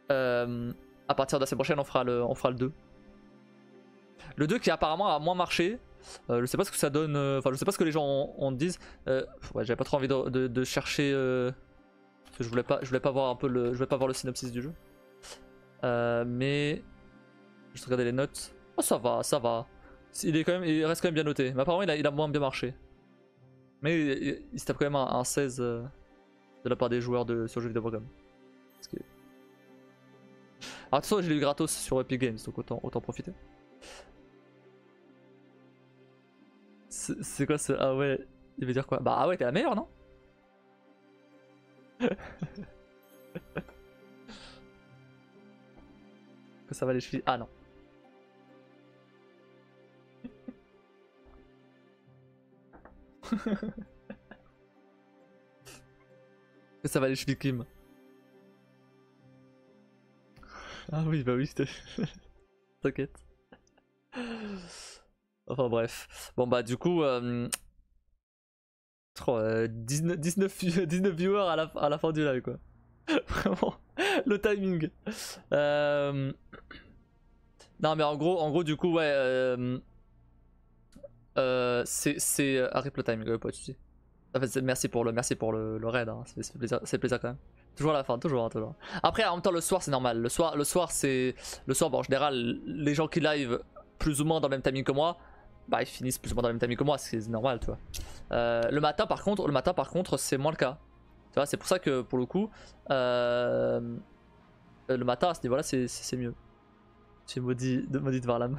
À partir de la semaine prochaine, on fera le 2. Le 2 qui apparemment a moins marché. Je sais pas ce que ça donne. Enfin, je sais pas ce que les gens en disent. Ouais, j'avais pas trop envie de chercher. Parce que je voulais pas voir un peu je voulais pas voir le synopsis du jeu. Mais. Je vais regarder les notes. Oh, ça va, ça va. Il reste quand même bien noté. Mais apparemment, il a moins bien marché. Mais il se tape quand même un 16 de la part des joueurs sur jeuxvideo.com. Alors, de toute façon, je l'ai eu gratos sur Epic Games, donc autant profiter. C'est quoi ce. Ah ouais, il veut dire quoi? Bah, ah ouais, t'es la meilleure, non? Que ça va les chevilles. Ah non. Que ça va les chevilles, Kim. Ah oui, bah oui, t'inquiète. Enfin bref. Bon bah du coup, 19 viewers à la fin du live quoi. Vraiment, le timing. Non mais en gros du coup ouais, c'est rip le timing, pas de soucis. En fait, merci pour le raid, hein. C'est plaisir quand même. Toujours à la fin, toujours. Après, en même temps, le soir, c'est normal. Le soir, bon, en général, les gens qui live plus ou moins dans le même timing que moi, bah, ils finissent plus ou moins dans le même timing que moi, c'est normal, tu vois. Le matin, par contre, c'est moins le cas. Tu vois, c'est pour ça que, pour le coup, le matin, à ce niveau-là, c'est mieux. Tu es maudit de Varlam.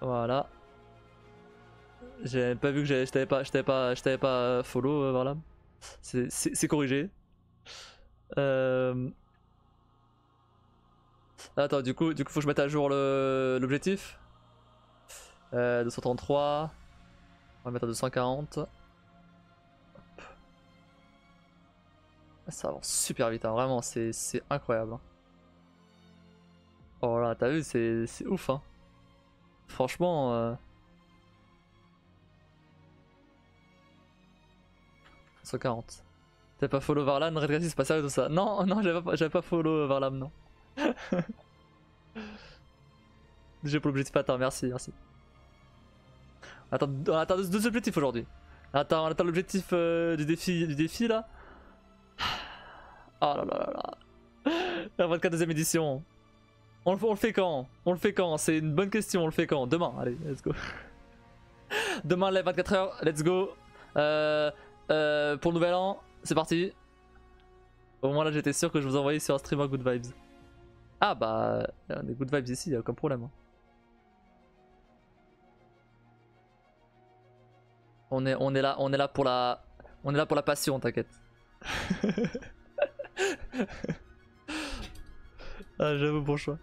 Voilà. J'ai pas vu que je t'avais pas follow Varlam. C'est corrigé. Attends, du coup, faut que je mette à jour l'objectif. 233. On va le mettre à 240. Hop. Ça avance super vite, hein. Vraiment, c'est incroyable. Hein. Oh là, t'as vu, c'est ouf. Hein. Franchement. 140. T'as pas follow Varlam, Redgras, c'est pas sérieux tout ça. Non, non, j'avais pas follow Varlam, non. J'ai pour l'objectif, attends, merci. Attends, on atteint deux objectifs aujourd'hui. Attends, on atteint l'objectif du défi là. Oh là là là là. La 24e édition. On le fait quand? C'est une bonne question, on le fait quand? Demain, allez, let's go. Demain, live 24h, let's go. Pour le nouvel an, c'est parti. Au moins là, j'étais sûr que je vous envoyais sur un streamer Good Vibes. Ah bah, des Good Vibes ici, y'a aucun problème. Hein. On est là pour la passion, t'inquiète. Ah, j'avoue, bon choix.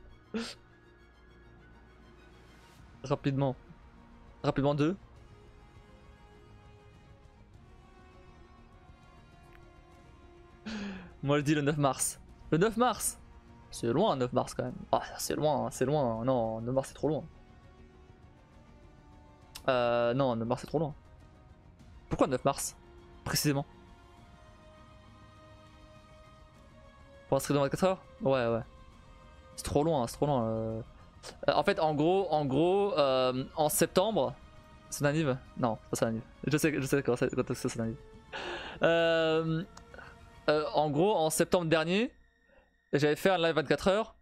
Rapidement. Rapidement 2. Moi je dis le 9 mars. Le 9 mars. C'est loin 9 mars quand même. Ah c'est loin. Non, 9 mars c'est trop loin. Non, 9 mars c'est trop loin. Pourquoi 9 mars précisément? Pour un stream de 24 heures? Ouais. C'est trop loin. En fait, en gros, en septembre, c'est Nanive? Non, c'est pas ça Nanive. Je sais quand c'est Nanive. En gros, en septembre dernier, j'avais fait un live 24 heures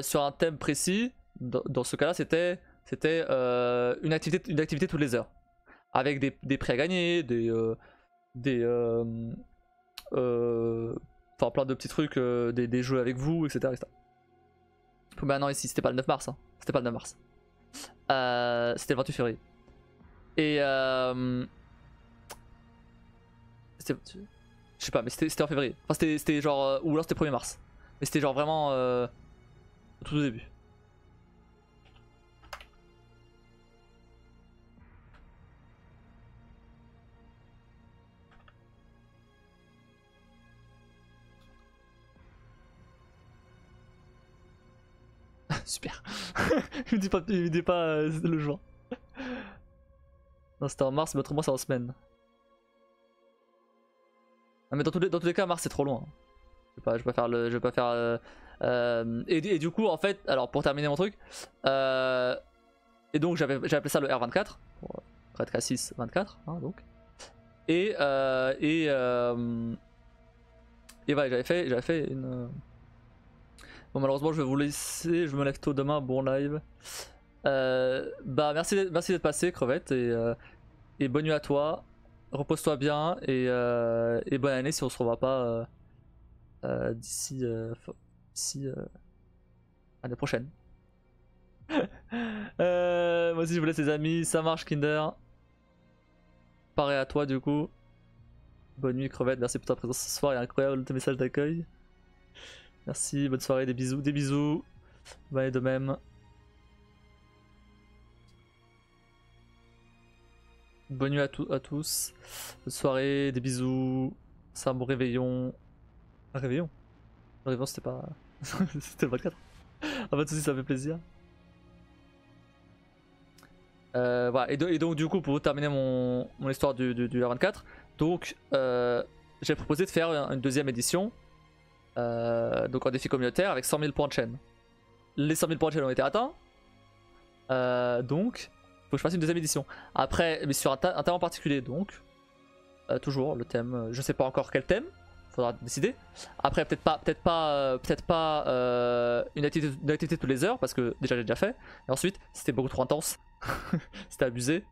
sur un thème précis. Dans ce cas-là, c'était une activité toutes les heures. Avec des prix à gagner, enfin plein de petits trucs, des jeux avec vous, etc. Bah non, ici, c'était pas le 9 mars. Hein. C'était pas le 9 mars. C'était le 28 février. Et je sais pas, mais c'était en février. Enfin, c'était genre. Ou alors c'était 1er mars. Mais c'était genre vraiment. Au tout début. Super. Il me dit pas le jour. Non, c'était en mars, mais autrement c'est en semaine. Ah, mais dans tous les cas, mars c'est trop loin. Je vais pas faire le. Je vais pas faire. Et du coup, en fait, alors pour terminer mon truc, et donc j'ai appelé ça le R24, pour Red K6 24, hein, donc. Et voilà, j'avais fait une. Bon, malheureusement, je vais vous laisser, je me lève tôt demain, bon live. Bah, merci d'être passé, Crevette, et bonne nuit à toi. Repose-toi bien, et bonne année si on se revoit pas d'ici l'année prochaine. Moi aussi, je vous laisse, les amis. Ça marche, Kinder. Pareil à toi, du coup. Bonne nuit, Crevette. Merci pour ta présence ce soir et incroyable tes messages d'accueil. Merci, bonne soirée, des bisous, des bisous. Bah, et de même. Bonne nuit à tous. Bonne soirée, des bisous. C'est un bon réveillon. Un réveillon? Le réveillon, c'était pas. C'était le 24. Ah, pas de soucis, ça fait plaisir. Voilà, et donc, du coup, pour terminer mon histoire du R24, donc j'ai proposé de faire une deuxième édition. Donc en défi communautaire avec 100 000 points de chaîne. Les 100 000 points de chaîne ont été atteints. Donc, faut que je fasse une deuxième édition. Après, mais sur un thème en particulier, donc. Toujours le thème, je sais pas encore quel thème, faudra décider. Après, peut-être pas une activité toutes les heures, parce que déjà j'ai déjà fait. Et ensuite, c'était beaucoup trop intense. C'était abusé.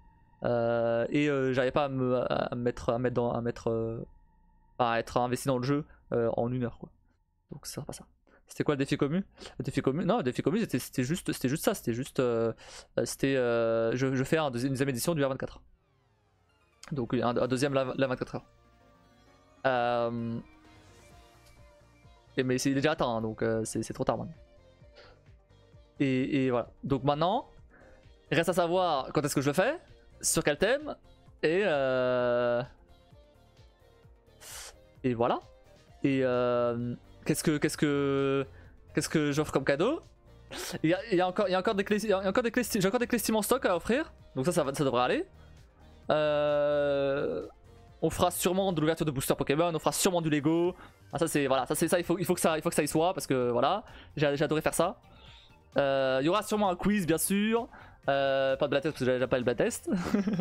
J'arrivais pas à être investi dans le jeu en 1 heure, quoi. Donc ça sera pas ça. C'était quoi le défi commun? Le défi commun, non, le défi commun c'était juste ça, c'était juste je fais une deuxième édition du R24. Donc un deuxième la 24 heures. Mais il est déjà atteint, hein, donc c'est trop tard maintenant. Et voilà. Donc maintenant, il reste à savoir quand est-ce que je le fais, sur quel thème, et voilà. Et qu'est-ce que j'offre comme cadeau? Il y a encore des clés, j'ai encore des clés Steam en stock à offrir, donc ça devrait aller. On fera sûrement de l'ouverture de booster Pokémon, on fera sûrement du Lego. Ah, ça c'est voilà, il faut que ça y soit parce que voilà, j'ai adoré faire ça. Il y aura sûrement un quiz bien sûr. Pas de Bladtest parce que j'avais déjà pas le Bladtest,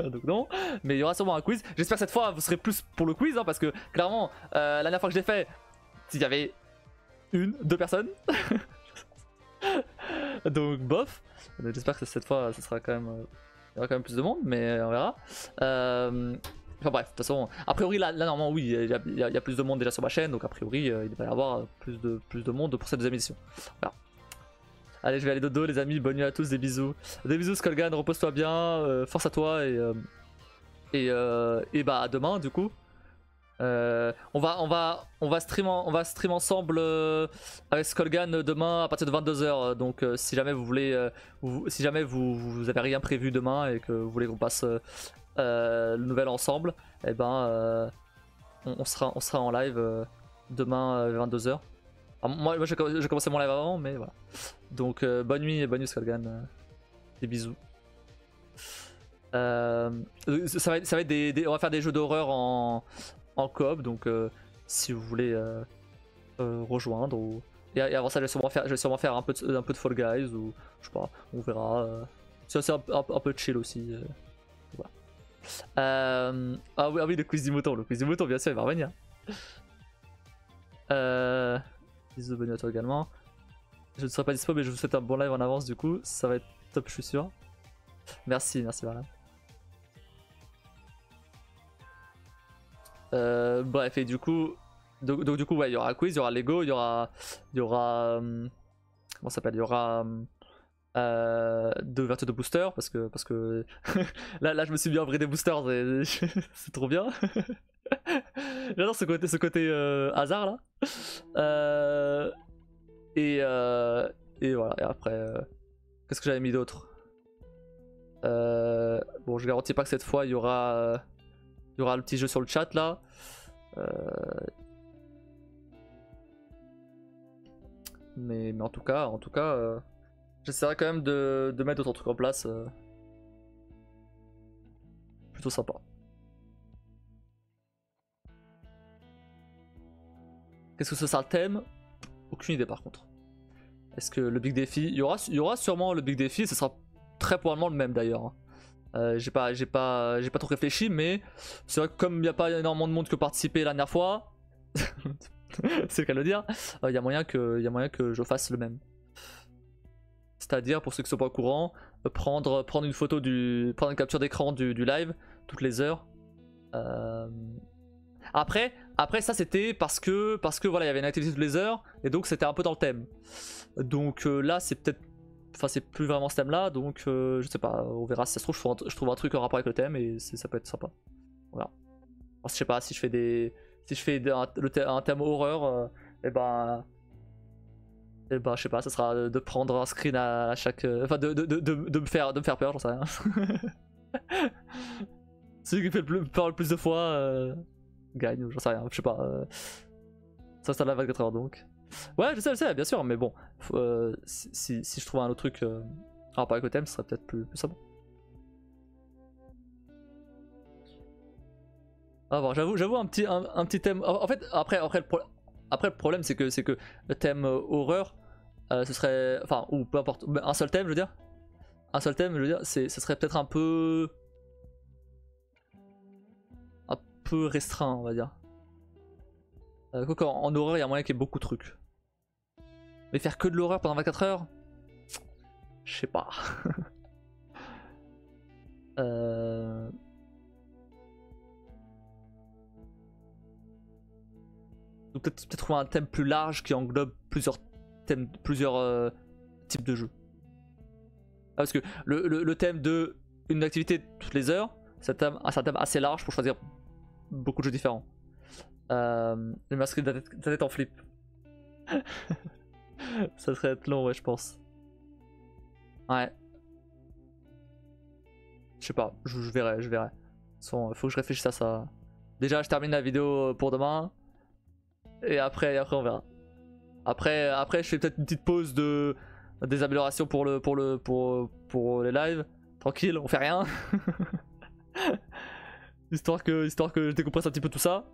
donc non. Mais il y aura sûrement un quiz. J'espère que cette fois vous serez plus pour le quiz, hein, parce que clairement la dernière fois que je l'ai fait, il y avait 2 personnes. Donc bof. J'espère que cette fois ça sera quand même, il y aura quand même plus de monde, mais on verra. Enfin bref, de toute façon, a priori là normalement oui, il y a plus de monde déjà sur ma chaîne, donc a priori il va y avoir plus de monde pour cette deuxième édition. Voilà. Allez, je vais aller dodo les amis, bonne nuit à tous, des bisous. Des bisous Skullgan, repose-toi bien, force à toi et bah à demain du coup. On va stream ensemble avec Skullgan demain à partir de 22h. Donc si jamais vous voulez, si jamais vous avez rien prévu demain et que vous voulez qu'on passe le nouvel ensemble, et ben on sera en live demain à 22h. Moi j'ai commencé mon live avant, mais voilà. Donc bonne nuit Skullgan. Des bisous. Ça va être on va faire des jeux d'horreur en coop, donc si vous voulez rejoindre et avant ça je vais sûrement faire un peu de Fall Guys ou je sais pas, on verra. C'est un peu chill aussi. Voilà. Ah oui, le quiz du mouton bien sûr il va revenir. Bisous, bonne nuit à toi également. Je ne serai pas dispo mais je vous souhaite un bon live en avance, du coup ça va être top, je suis sûr. Merci Varlam. Bref, et du coup, du coup, ouais, il y aura un quiz, il y aura Lego, il y aura comment ça s'appelle, il y aura d'ouverture de booster parce que là je me suis bien pris des boosters, c'est trop bien. J'adore ce côté hasard là. Et voilà, et après qu'est-ce que j'avais mis d'autre? Bon, je garantis pas que cette fois il y aura le petit jeu sur le chat là. Mais en tout cas, j'essaierai quand même de mettre d'autres trucs en place plutôt sympa. Qu'est-ce que ce sera le thème? Aucune idée par contre. Est-ce que le big défi, il y aura sûrement le big défi, ce sera très probablement le même d'ailleurs. J'ai pas trop réfléchi, mais c'est vrai que comme il n'y a pas énormément de monde qui participer la dernière fois, c'est le cas de le dire, il y a moyen que je fasse le même. C'est-à-dire, pour ceux qui sont pas au courant, prendre une photo prendre une capture d'écran du live toutes les heures. Après ça c'était parce que voilà, il y avait une activité toutes les heures et donc c'était un peu dans le thème. Donc là c'est peut-être, enfin c'est plus vraiment ce thème là, donc je sais pas, on verra si ça se trouve je trouve un truc en rapport avec le thème et ça peut être sympa. Voilà. Alors, je sais pas si je fais un thème horreur, et ben je sais pas, ça sera de prendre un screen à chaque, enfin de me faire peur, j'en sais rien. Celui qui fait peur le plus de fois gagne, j'en sais rien, je sais pas. Ça c'est la 24 heures donc. Ouais, je sais, bien sûr, mais bon, si je trouve un autre truc en rapport avec le thème, ce serait peut-être plus simple. Ah bon, j'avoue un petit thème. En fait, après le problème c'est que le thème horreur, ce serait, enfin, ou peu importe, un seul thème, je veux dire. Un seul thème, je veux dire, ce serait peut-être un peu restreint, on va dire. Quoique en horreur, il y a moyen qu'il y ait beaucoup de trucs. Mais faire que de l'horreur pendant 24 heures, je sais pas. Peut-être trouver un thème plus large qui englobe plusieurs thèmes, plusieurs types de jeux. Parce que le thème de une activité toutes les heures, c'est un thème assez large pour choisir beaucoup de jeux différents. Le masque de ta tête en flip. Ça serait être long, ouais, je pense. Ouais. Je sais pas, je verrai. Faut que je réfléchisse à ça. Déjà, je termine la vidéo pour demain. Et après on verra. Après je fais peut-être une petite pause des améliorations pour les lives. Tranquille, on fait rien. histoire que je décompresse un petit peu tout ça.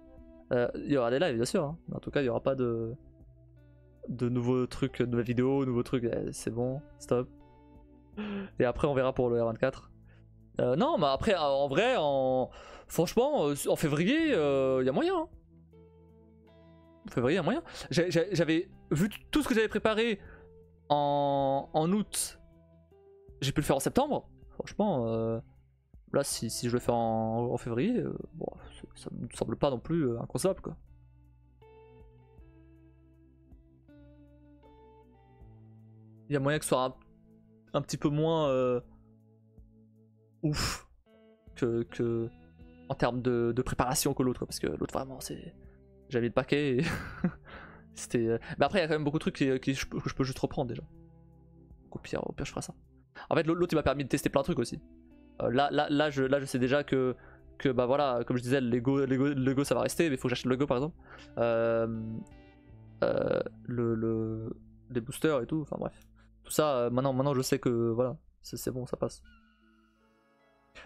Il y aura des lives bien sûr, hein. En tout cas il y aura pas de nouveaux trucs, de nouvelles vidéos, nouveaux trucs, c'est bon, stop. Et après on verra pour le R24. Non mais après en vrai, franchement en février il y a moyen, hein. En février il y a moyen. J'avais vu tout ce que j'avais préparé en août, j'ai pu le faire en septembre. Franchement là si je le fais en février, bon, ça me semble pas non plus inconcevable quoi. Il y a moyen que ce soit un petit peu moins ouf que en termes de préparation que l'autre, parce que l'autre vraiment c'est, j'avais mis le paquet et c'était. Mais après il y a quand même beaucoup de trucs que je peux juste reprendre déjà. Donc, au pire je ferai ça. En fait l'autre il m'a permis de tester plein de trucs aussi. Là je sais déjà que bah voilà, comme je disais, le Lego ça va rester, mais il faut que j'achète le Lego par exemple. Les boosters et tout, enfin bref. Tout ça, maintenant je sais que voilà, c'est bon, ça passe.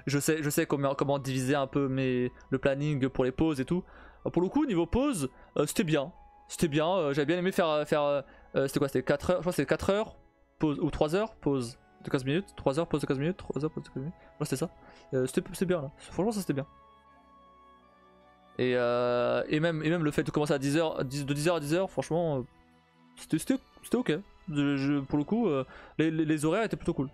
Je sais comment diviser un peu le planning pour les pauses et tout. Pour le coup, niveau pause, c'était bien. C'était bien, j'avais bien aimé faire c'était quoi, c'était 4 heures, je crois que c'était 4 heures, pause, ou 3 heures, pause de 15 minutes, 3 heures, pause de 15 minutes, 3 heures, pause de 15 minutes. Ouais, c'était ça. C'était bien là. Franchement, ça c'était bien. Et même le fait de commencer à 10h, de 10h à 10h, franchement, c'était ok. Pour le coup, les horaires étaient plutôt cool.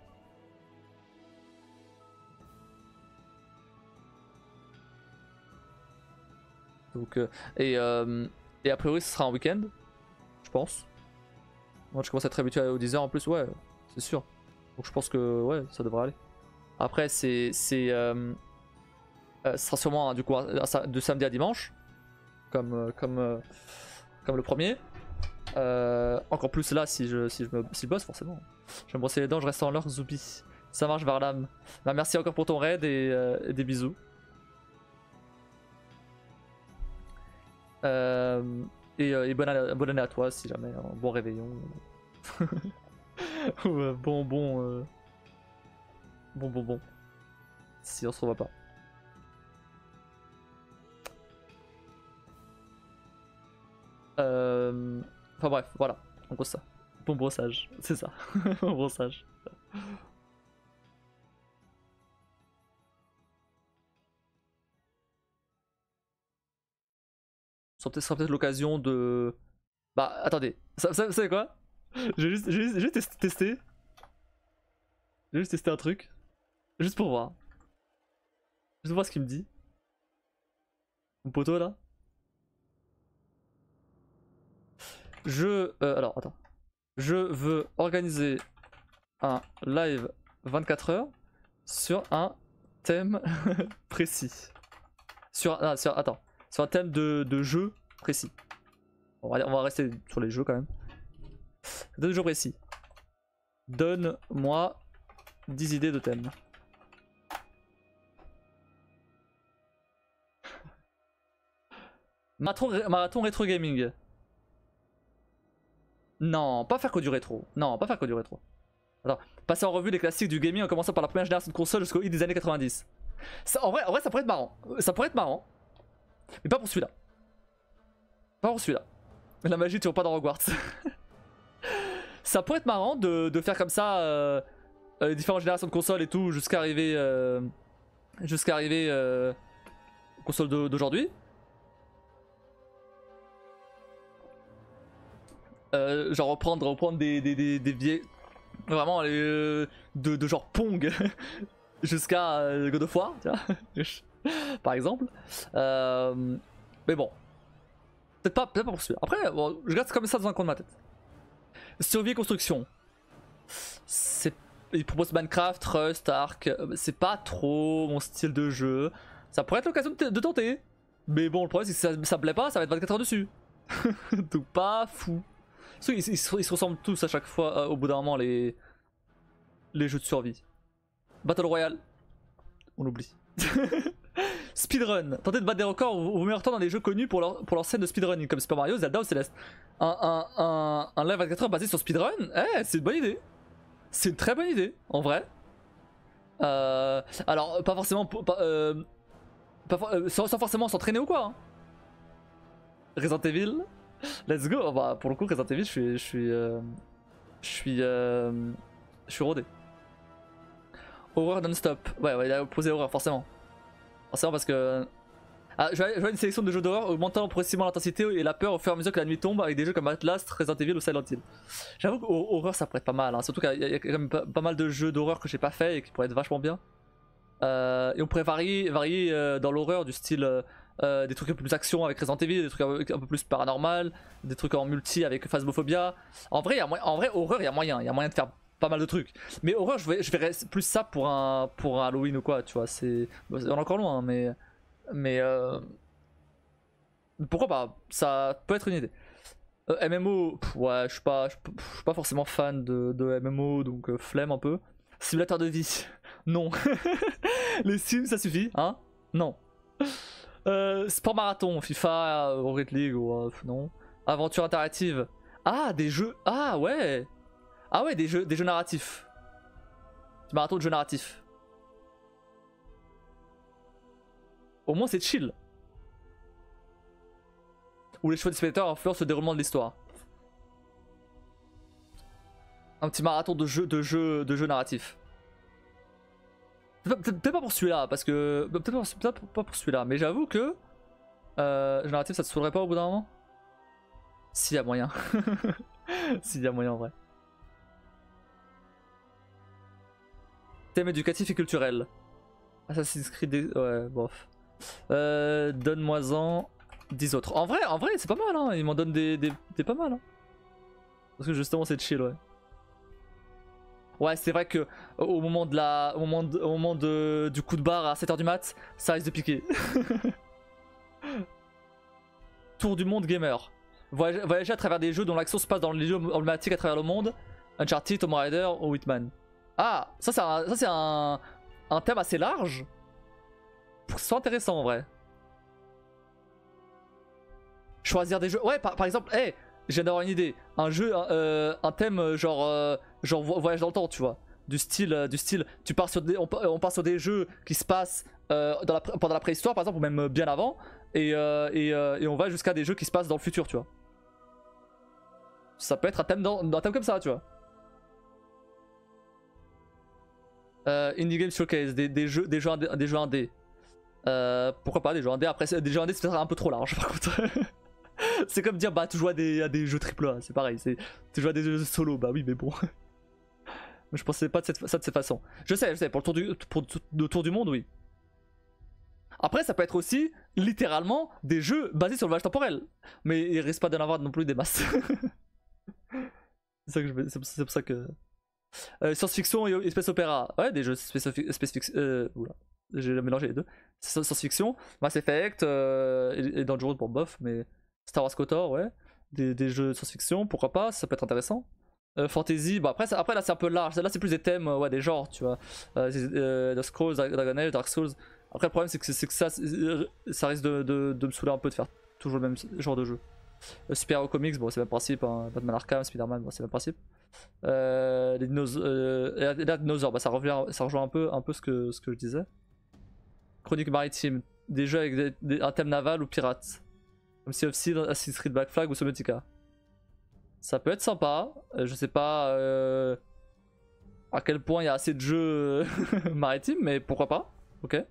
Donc, et a priori, ce sera un week-end, je pense. Moi, je commence à être habitué aux 10h en plus, ouais, c'est sûr. Donc, je pense que ouais, ça devrait aller. Après, ce sera sûrement du coup de samedi à dimanche, comme le premier. Encore plus là si je bosse forcément. Je vais me brosser les dents, je reste en l'heure Zoubi. Ça marche Varlam. Bah, merci encore pour ton raid et des bisous. Et bonne année à toi si jamais, un bon réveillon. Ou bon. Si on se revoit pas. Enfin bref, voilà. En gros ça. Bon brossage, c'est ça. Bon brossage. Ce sera peut-être l'occasion de... Bah attendez, vous savez quoi? J'ai juste testé. J'ai juste testé un truc. Juste pour voir. Juste pour voir ce qu'il me dit. Mon poteau là. Alors attends. Je veux organiser un live 24 heures sur un thème précis. Attends. Sur un thème de jeu précis. On va rester sur les jeux quand même. De jeux précis. Donne-moi 10 idées de thèmes. Marathon rétro gaming. Non, pas faire que du rétro. Non, pas faire que du rétro. Attends, passer en revue les classiques du gaming en commençant par la première génération de console jusqu'au hit des années 90. Ça, en vrai, ça pourrait être marrant. Ça pourrait être marrant. Mais pas pour celui-là. Pas pour celui-là. La magie, tu vas pas dans Hogwarts. Ça pourrait être marrant de faire comme ça différentes générations de consoles et tout jusqu'à arriver aux consoles d'aujourd'hui. Genre reprendre des vieilles. Vraiment de genre Pong jusqu'à God of War, tu vois, par exemple. Mais bon. Peut-être pas pour celui-là. Après, bon, je garde comme ça dans un coin de ma tête. Survie et construction. Il propose Minecraft, Rust, Ark. C'est pas trop mon style de jeu. Ça pourrait être l'occasion de tenter. Mais bon, le problème c'est que ça me plaît pas, ça va être 24 heures dessus. Donc pas fou. Ils se ressemblent tous à chaque fois au bout d'un moment les jeux de survie. Battle Royale. On oublie. Speedrun. Tenter de battre des records au meilleur temps dans des jeux connus pour leur scène de speedrunning comme Super Mario, Zelda ou Celeste. Un live 24 heures basé sur speedrun, c'est une bonne idée. C'est une très bonne idée, en vrai. Alors, pas forcément... sans forcément s'entraîner ou quoi. Hein. Resident Evil, let's go. Bah, pour le coup, Resident Evil, je suis rodé. Horreur non-stop. Ouais, il a opposé horreur, forcément. Forcément parce que... Ah, je vois une sélection de jeux d'horreur augmentant progressivement l'intensité et la peur au fur et à mesure que la nuit tombe avec des jeux comme Outlast, Resident Evil ou Silent Hill. J'avoue qu'horreur ça pourrait être pas mal, hein. Surtout qu'il y a quand même pas mal de jeux d'horreur que j'ai pas fait et qui pourraient être vachement bien. Et on pourrait varier dans l'horreur du style des trucs un peu plus action avec Resident Evil, des trucs un peu plus paranormal, des trucs en multi avec Phasmophobia. En vrai, horreur il y a moyen de faire pas mal de trucs. Mais horreur je verrais plus ça pour un Halloween ou quoi, tu vois, on est encore loin, hein, mais pourquoi pas, ça peut être une idée. MMO, ouais, je suis pas forcément fan de MMO, donc flemme un peu. Simulateur de vie, non. Les sims, ça suffit, hein? Non. Sport marathon, FIFA, Rocket League, non. Aventure interactive. Ah, des jeux, ah ouais. Ah ouais, des jeux narratifs. Marathon de jeux narratifs. Au moins c'est chill. Où les choix des spectateurs influencent le déroulement de l'histoire. Un petit marathon de jeux narratifs. Peut-être pas pour celui-là, parce que... Peut-être pas pour celui-là, mais j'avoue que... jeu narratif, ça te saoulerait pas au bout d'un moment? S'il y a moyen. S'il y a moyen en vrai. Thème éducatif et culturel. Assassin's Creed... Ouais, bof. Donne-moi-en 10 autres. En vrai c'est pas mal, hein. Ils m'en donnent des pas mal, hein. Parce que justement c'est chill, ouais. Ouais, c'est vrai que au moment du coup de barre à 7h du mat, ça risque de piquer. Tour du monde gamer. Voyager à travers des jeux dont l'action se passe dans les lieux emblématiques à travers le monde. Uncharted, Tomb Raider ou Hitman. Ah, ça c'est un thème assez large. C'est intéressant en vrai. Choisir des jeux. Ouais, par exemple, hey, je viens d'avoir une idée. Un jeu, un thème genre voyage dans le temps, tu vois. Du style, tu pars sur on part sur des jeux qui se passent pendant la préhistoire par exemple, ou même bien avant. Et on va jusqu'à des jeux qui se passent dans le futur, tu vois. Ça peut être un thème, un thème comme ça, tu vois. Indie Game Showcase, des jeux indés. Pourquoi pas des jeux indés? Après, des jeux indés, c'est peut-être un peu trop large par contre. C'est comme dire, bah, tu joues à des jeux AAA, c'est pareil. Tu joues à des jeux solo, bah oui, mais bon. Je pensais pas de cette façon. Je sais, pour le tour du monde, oui. Après, ça peut être aussi, littéralement, des jeux basés sur le voyage temporel. Mais il risque pas d'en avoir non plus des masses. C'est pour ça que... science-fiction et space opéra. Ouais, des jeux space fiction... oula, j'ai mélangé les deux. Science-fiction, Mass Effect, et Dangerous pour bof, mais Star Wars KOTOR, ouais. Des jeux de science-fiction, pourquoi pas, ça peut être intéressant. Fantasy, bah après là c'est un peu large, là c'est plus des thèmes, ouais, des genres, tu vois. The Scrolls, Dragon Age, Dark Souls. Après le problème c'est que ça risque de me saouler un peu de faire toujours le même genre de jeu. Super Hero Comics, bon c'est le même principe, hein. Batman Arkham, Spider-Man, bon, c'est le même principe. Les dinosaures, bah, ça rejoint un peu ce que je disais. Chronique maritime, des jeux avec un thème naval ou pirate. Comme Sea of Thieves, Assassin's Creed Black Flag ou Subnautica. Ça peut être sympa, je sais pas à quel point il y a assez de jeux maritimes, mais pourquoi pas, ok.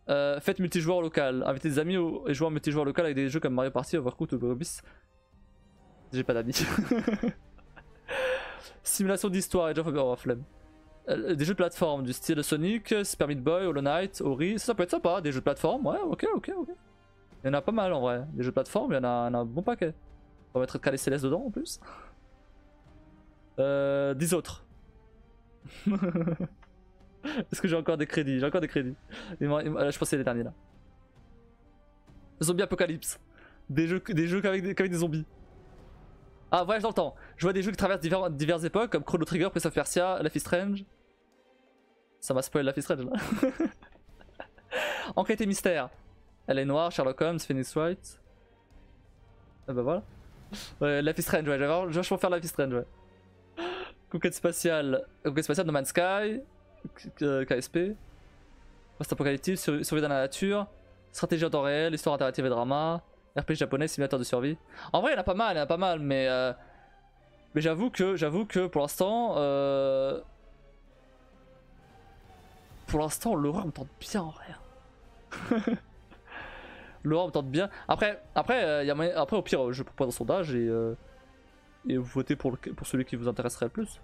Faites multijoueur local, invitez des amis et jouer en multijoueur local avec des jeux comme Mario Party, Overcooked ou Grobis. J'ai pas d'amis. Simulation d'histoire et of flemme. Des jeux de plateforme du style Sonic, Super Meat Boy, Hollow Knight, Ori, ça peut être sympa, des jeux de plateforme, ouais, ok. Il y en a pas mal en vrai, des jeux de plateforme, il y en a un bon paquet. On va mettre Calais Céleste dedans en plus. 10 autres. Est-ce que j'ai encore des crédits? J'ai encore des crédits. Je pense que c'est les derniers là. Zombie Apocalypse. Des jeux qu'avec des zombies. Ah, voyage dans le temps. Je vois des jeux qui traversent diverses époques comme Chrono Trigger, Prince of Persia, Life is Strange. Ça m'a spoilé Life is Strange là. Enquête et mystère. Elle est noire, Sherlock Holmes, Phoenix Wright. Ah bah voilà. Ouais, Life is Strange, ouais, je vais vachement faire Life is Strange, ouais. Conquête spatiale, No Man's Sky, KSP, post-apocalyptique, survie dans la nature, stratégie en temps réel, histoire interactive et drama, RPG japonais, simulateur de survie. En vrai, il y en a pas mal, mais j'avoue que pour l'instant, l'horreur me tente bien en vrai. L'horreur me tente bien. Après, au pire, je propose un sondage et vous votez pour celui qui vous intéresserait le plus.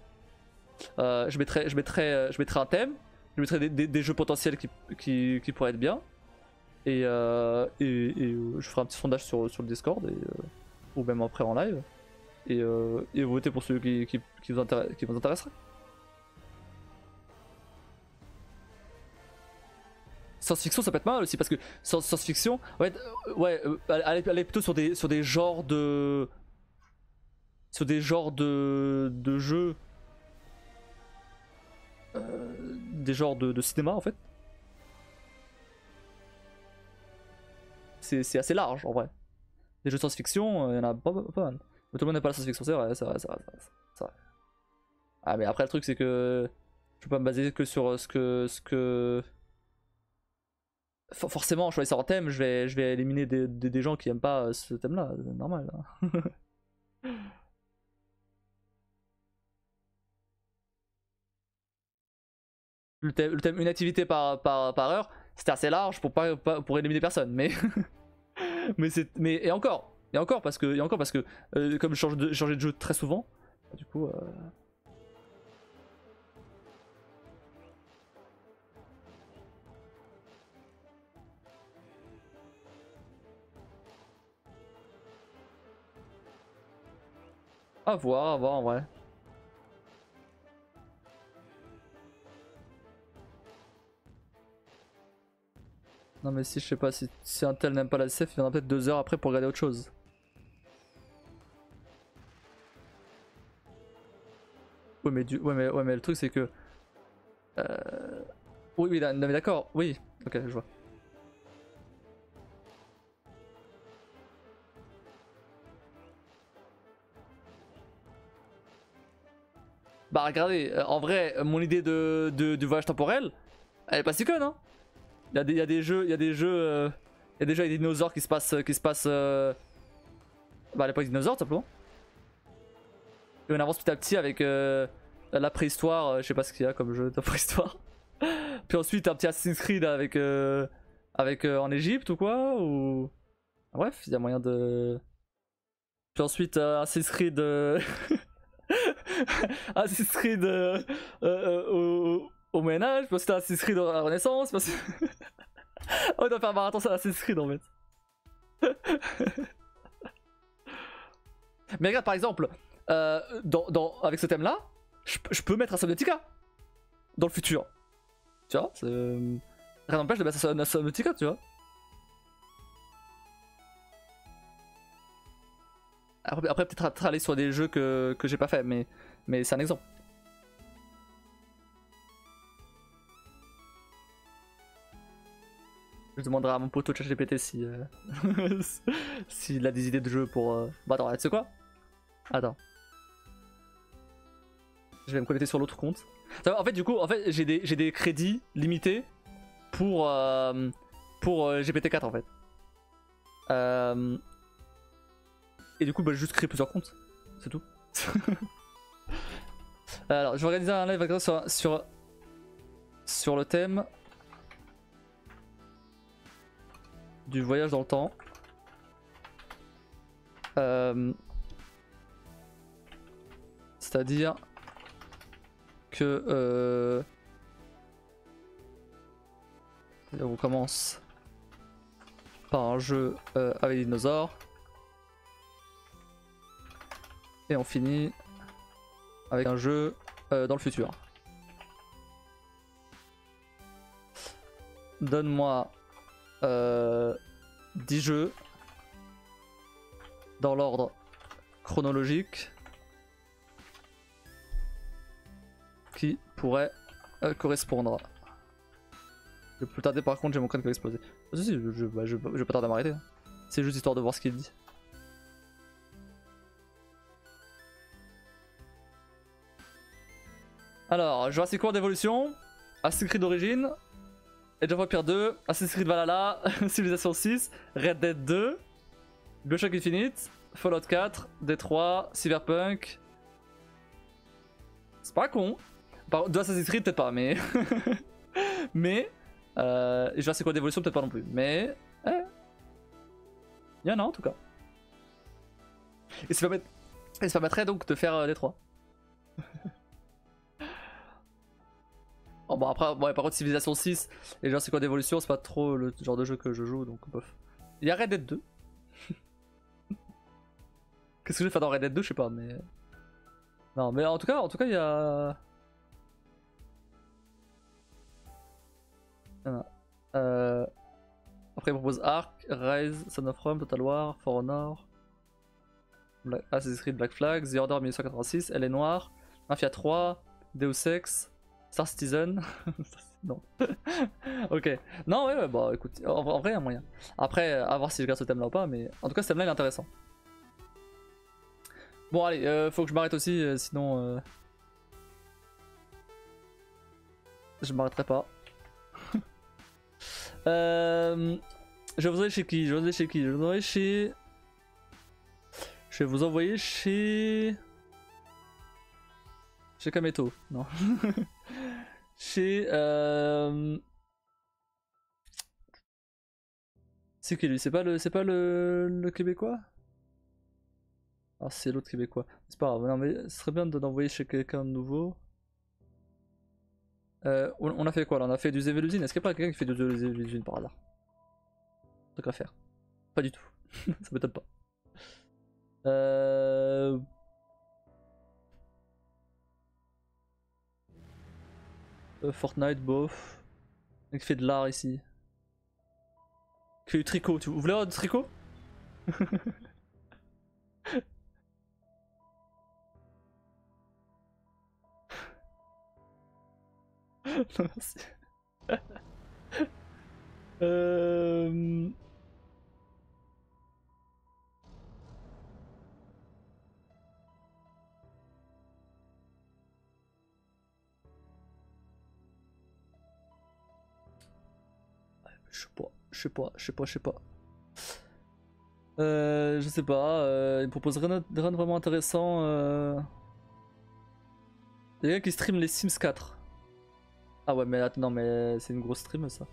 Je mettrai un thème, je mettrai des jeux potentiels qui pourraient être bien. Et je ferai un petit sondage sur le Discord ou même après en live. Et vous votez pour celui qui vous intéresserait. Science-fiction ça peut être mal aussi parce que science-fiction, aller plutôt sur des genres de. Sur des genres de jeux. Des genres de cinéma en fait. C'est assez large en vrai. Des jeux de science-fiction, il y en a pas mal. Mais tout le monde n'aime pas la science-fiction, c'est vrai. Ah, mais après, le truc, c'est que je peux pas me baser que sur ce que. Forcément, en choisissant un thème, je vais éliminer des gens qui aiment pas ce thème-là, c'est normal. Le thème une activité par heure, c'était assez large pour éliminer personne, mais et encore parce que comme je changeais de jeu très souvent, du coup à voir en vrai. Non mais si je sais pas, si un tel n'aime pas la SF, il viendra peut-être 2 heures après pour regarder autre chose. Ouais mais le truc c'est que... Oui non, mais d'accord, oui, ok je vois. Bah regardez, en vrai, mon idée du voyage temporel, elle est pas si conne hein. Il y a des jeux avec des dinosaures qui se passent bah à l'époque des dinosaures tout simplement. Et on avance petit à petit avec la préhistoire, je sais pas ce qu'il y a comme jeu de préhistoire. Puis ensuite un petit Assassin's Creed avec, en Égypte ou quoi ou... Bref, il y a moyen de... Puis ensuite Assassin's Creed... Assassin's Creed au Moyen-Âge, puis ensuite Assassin's Creed à la Renaissance, parce... On doit faire un marathon sur Assassin's Creed en fait. Mais regarde par exemple, avec ce thème là, je peux mettre un Subnautica dans le futur. Tu vois, rien n'empêche de mettre un Subnautica, tu vois. Après peut-être aller sur des jeux que j'ai pas fait, mais c'est un exemple. Je demanderai à mon poteau ChatGPT si s'il a des idées de jeux pour... Bah attends, tu sais quoi? Attends. Je vais me connecter sur l'autre compte. En fait du coup, j'ai des crédits limités pour GPT-4 en fait. Et du coup bah, je vais juste créer plusieurs comptes. C'est tout. Alors je vais organiser un live sur le thème du voyage dans le temps. C'est-à-dire que on commence par un jeu avec des dinosaures et on finit avec un jeu dans le futur. Donne-moi 10 jeux dans l'ordre chronologique qui pourraient correspondre. Je peux tarder par contre, j'ai mon crâne qui va exploser. Si, je vais pas tarder à m'arrêter. C'est juste histoire de voir ce qu'il dit. Alors, Jurassic World Evolution, Assassin's Creed d'origine, Age of Empires 2, Assassin's Creed Valhalla, Civilization 6, Red Dead 2, BioShock Infinite, Fallout 4, D3, Cyberpunk. C'est pas con. De Assassin's Creed peut-être pas, mais... mais... Jurassic World Evolution peut-être pas non plus, mais... Il y en a en tout cas. Et ça permettrait donc de faire D3. Oh, bon après, ouais, par contre Civilization 6 et Jurassic World Evolution c'est pas trop le genre de jeu que je joue donc bof. Il y a Red Dead 2. Qu'est-ce que je vais faire dans Red Dead 2 je sais pas mais... Non mais en tout cas il y a... Après il propose Ark, Rise, Son of Rome, Total War, For Honor, Assassin's Creed Black Flag, The Order 1986, Elle est Noire, Mafia 3, Deus Ex, Star Citizen. Non. Ok. Non, ouais, bah écoute, en vrai, il y a moyen. Après, à voir si je garde ce thème là ou pas, mais en tout cas, ce thème là il est intéressant. Bon, allez, faut que je m'arrête aussi, sinon. Je m'arrêterai pas. Je vais vous envoyer chez qui? Je vais vous envoyer chez. Je vais vous envoyer chez. Chez Kameto, non. Chez... C'est qui lui? C'est pas le québécois? Ah c'est l'autre québécois. C'est pas grave, non mais ce serait bien d'envoyer chez quelqu'un de nouveau. On a fait quoi là? On a fait du Zévélusine. Est-ce qu'il n'y a pas quelqu'un qui fait du Zévélusine par hasard? Truc à faire. Pas du tout. Ça m'étonne pas. Fortnite, bof. Qui fait de l'art ici. Qui fait du tricot. Vous voulez avoir du tricot? Non, merci. Je sais pas. Je sais pas, il me propose rien de vraiment intéressant. Y'a quelqu'un qui stream les Sims 4. Ah ouais, mais attends, non, mais c'est une grosse stream ça.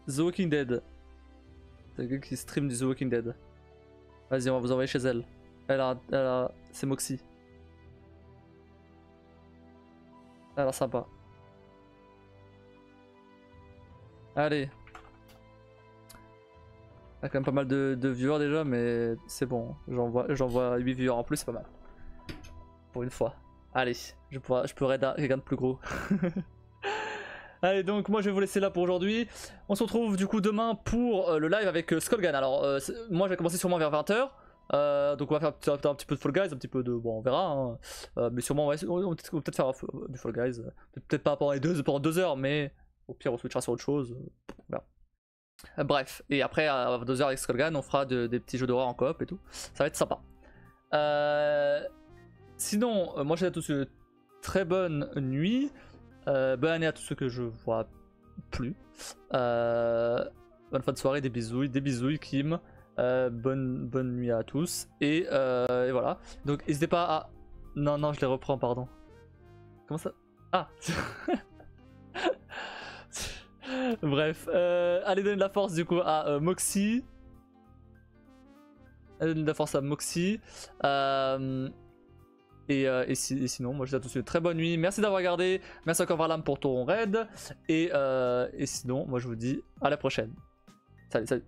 The Walking Dead. C'est quelqu'un qui stream du The Walking Dead. Vas-y, on va vous envoyer chez elle. C'est Moxie. Elle a l'air sympa. Allez. Il y a quand même pas mal de viewers déjà, mais c'est bon. J'en vois 8 viewers en plus, c'est pas mal. Pour une fois. Allez, je peux raid quelqu'un de plus gros. Allez, donc moi je vais vous laisser là pour aujourd'hui. On se retrouve du coup demain pour le live avec Skullgan. Alors, moi je vais commencer sûrement vers 20h. Donc on va faire un petit peu de Fall Guys, un petit peu de... Bon, on verra. Hein. Mais sûrement, on va peut-être faire du Fall Guys. Peut-être pas pendant 2 heures, mais au pire on switchera sur autre chose. On verra. Bref, et après à 2h avec Skullgan, on fera des petits jeux d'horreur en coop et tout. Ça va être sympa. Sinon, moi je vous souhaite à tous une très bonne nuit. Bonne année à tous ceux que je vois plus. Bonne fin de soirée, des bisous Kim. Bonne nuit à tous. Et voilà. Donc n'hésitez pas à... Non, je les reprends, pardon. Comment ça? Ah. Bref, allez donner de la force du coup à Moxie. Allez donner de la force à Moxie. Et sinon, moi je vous souhaite à tous une très bonne nuit. Merci d'avoir regardé. Merci encore Varlam pour ton raid. Et sinon, moi je vous dis à la prochaine. Salut.